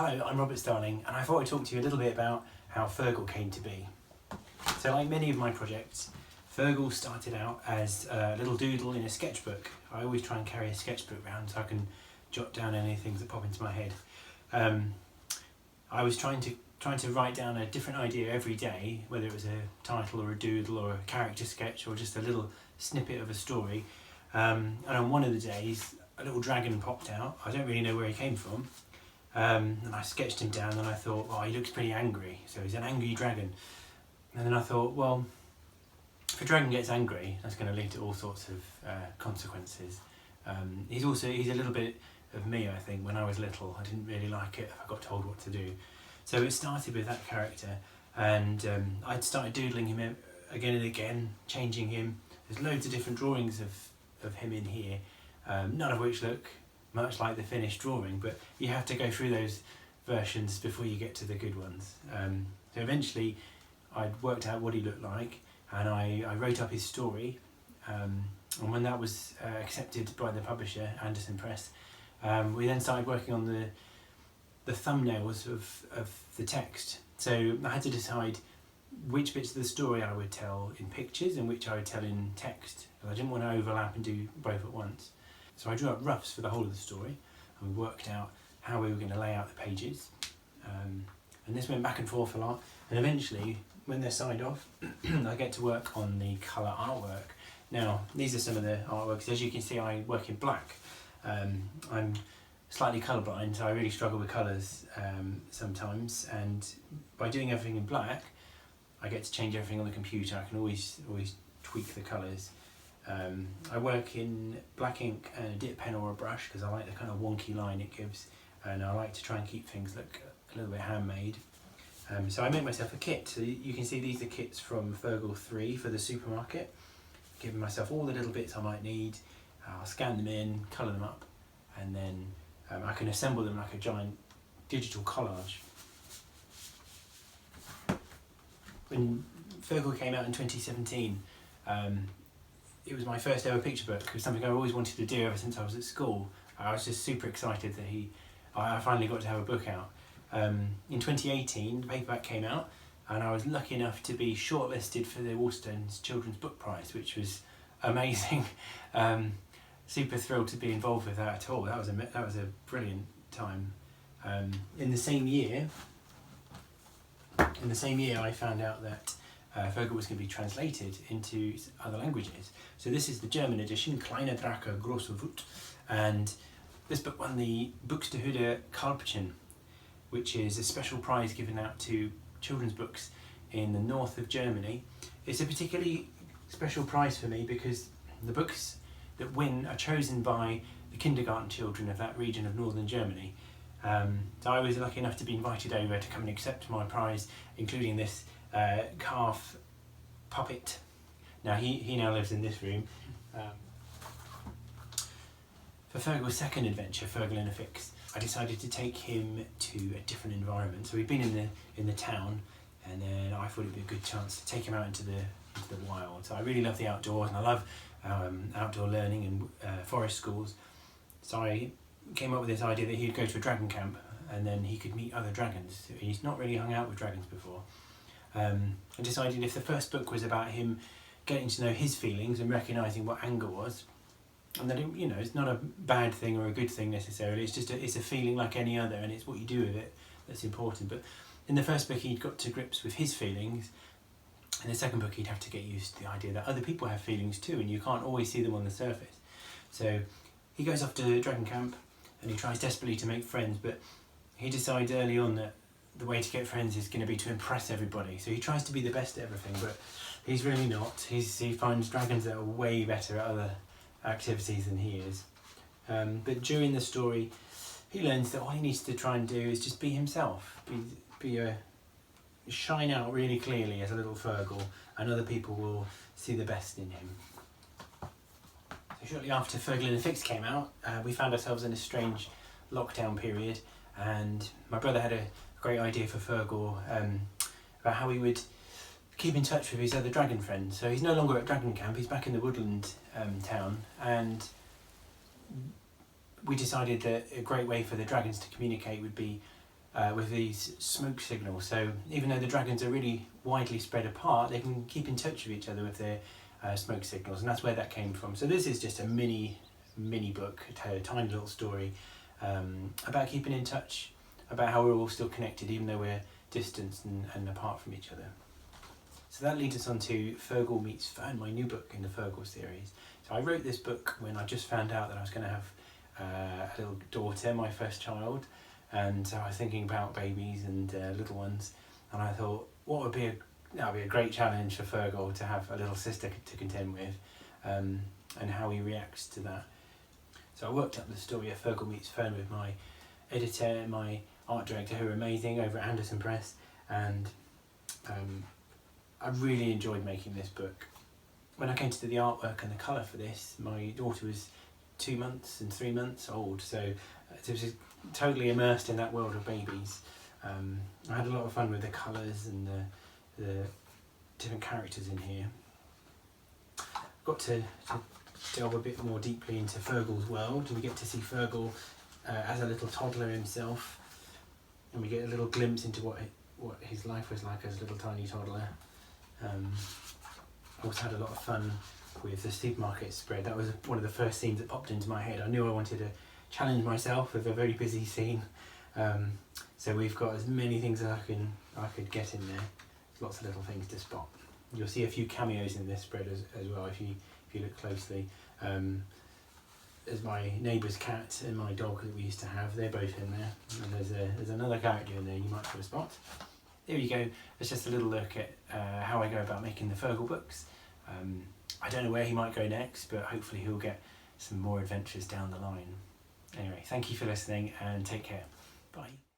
Hello, I'm Robert Starling, and I thought I'd talk to you a little bit about how Fergal came to be. So like many of my projects, Fergal started out as a little doodle in a sketchbook. I always try and carry a sketchbook around so I can jot down any things that pop into my head. I was trying to write down a different idea every day, whether it was a title or a doodle or a character sketch or just a little snippet of a story. And on one of the days, a little dragon popped out. I don't really know where he came from. And I sketched him down and I thought, well, he looks pretty angry, so he's an angry dragon. And then I thought, well, if a dragon gets angry, that's going to lead to all sorts of consequences. He's a little bit of me, I think. When I was little, I didn't really like it if I got told what to do. So it started with that character, and I'd started doodling him again and again, changing him. There's loads of different drawings of him in here, none of which look much like the finished drawing, but you have to go through those versions before you get to the good ones. So eventually I'd worked out what he looked like, and I wrote up his story, and when that was accepted by the publisher, Anderson Press, we then started working on the thumbnails of the text. So I had to decide which bits of the story I would tell in pictures and which I would tell in text. I didn't want to overlap and do both at once. So I drew up roughs for the whole of the story, and we worked out how we were going to lay out the pages. And this went back and forth a lot, and eventually, when they're signed off, I get to work on the colour artwork. Now, these are some of the artworks. As you can see, I work in black. I'm slightly colourblind, so I really struggle with colours sometimes, and by doing everything in black, I get to change everything on the computer. I can always tweak the colours. I work in black ink and a dip pen or a brush because I like the kind of wonky line it gives, and I like to try and keep things look a little bit handmade. So I make myself a kit. So you can see these are kits from Fergal 3 for the supermarket, giving myself all the little bits I might need. I'll scan them in, colour them up, and then I can assemble them like a giant digital collage. When Fergal came out in 2017, it was my first ever picture book. It was something I always wanted to do ever since I was at school. I was just super excited that I finally got to have a book out. In 2018, the paperback came out, and I was lucky enough to be shortlisted for the Waterstones Childrens Book Prize, which was amazing. Super thrilled to be involved with that at all. That was a brilliant time. In the same year, I found out that Fergal was going to be translated into other languages. So this is the German edition, Kleine Drache, Große Wut, and this book won the Buxtehude Kalbchen, which is a special prize given out to children's books in the north of Germany. It's a particularly special prize for me because the books that win are chosen by the kindergarten children of that region of northern Germany. So I was lucky enough to be invited over to come and accept my prize, including this calf puppet. Now he now lives in this room. For Fergal's second adventure, Fergal and Fix, I decided to take him to a different environment. So we've been in the town, and then I thought it'd be a good chance to take him out into the wild. So I really love the outdoors, and I love outdoor learning and forest schools. So I came up with this idea that he'd go to a dragon camp, and then he could meet other dragons. He's not really hung out with dragons before. I decided if the first book was about him getting to know his feelings and recognising what anger was, and that it's not a bad thing or a good thing necessarily, it's just it's a feeling like any other, and it's what you do with it that's important. But in the first book he'd got to grips with his feelings. In the second book he'd have to get used to the idea that other people have feelings too, and you can't always see them on the surface. So he goes off to dragon camp and he tries desperately to make friends, but he decides early on that the way to get friends is going to be to impress everybody. So he tries to be the best at everything, but he's really not. He finds dragons that are way better at other activities than he is. But during the story, he learns that all he needs to try and do is just be himself, shine out really clearly as a little Fergal, and other people will see the best in him. So shortly after Fergal and Fix came out, we found ourselves in a strange lockdown period, and my brother had a great idea for Fergal about how he would keep in touch with his other dragon friends. So he's no longer at dragon camp, he's back in the woodland town, and we decided that a great way for the dragons to communicate would be with these smoke signals. So even though the dragons are really widely spread apart, they can keep in touch with each other with their smoke signals, and that's where that came from. So this is just a mini book, a tiny little story about keeping in touch, about how we're all still connected even though we're distanced and apart from each other. So that leads us on to Fergal Meets Fern, my new book in the Fergal series. So I wrote this book when I just found out that I was going to have a little daughter, my first child, and so I was thinking about babies and little ones, and I thought that would be a great challenge for Fergal to have a little sister to contend with, and how he reacts to that. So I worked up the story of Fergal Meets Fern with my editor and my art director, who are amazing, over at Anderson Press, and I really enjoyed making this book. When I came to do the artwork and the colour for this, my daughter was 2 months and 3 months old, so it was totally immersed in that world of babies. I had a lot of fun with the colours and the different characters in here. Got to delve a bit more deeply into Fergal's world, and we get to see Fergal as a little toddler himself, and we get a little glimpse into what his life was like as a little tiny toddler. I also had a lot of fun with the supermarket spread. That was one of the first scenes that popped into my head. I knew I wanted to challenge myself with a very busy scene, so we've got as many things as I could get in there. Lots of little things to spot. You'll see a few cameos in this spread as well if you look closely. There's my neighbour's cat and my dog that we used to have. They're both in there, and there's another character in there you might be able to spot. There you go. It's just a little look at how I go about making the Fergal books. I don't know where he might go next, but hopefully he'll get some more adventures down the line. Anyway, thank you for listening and take care. Bye.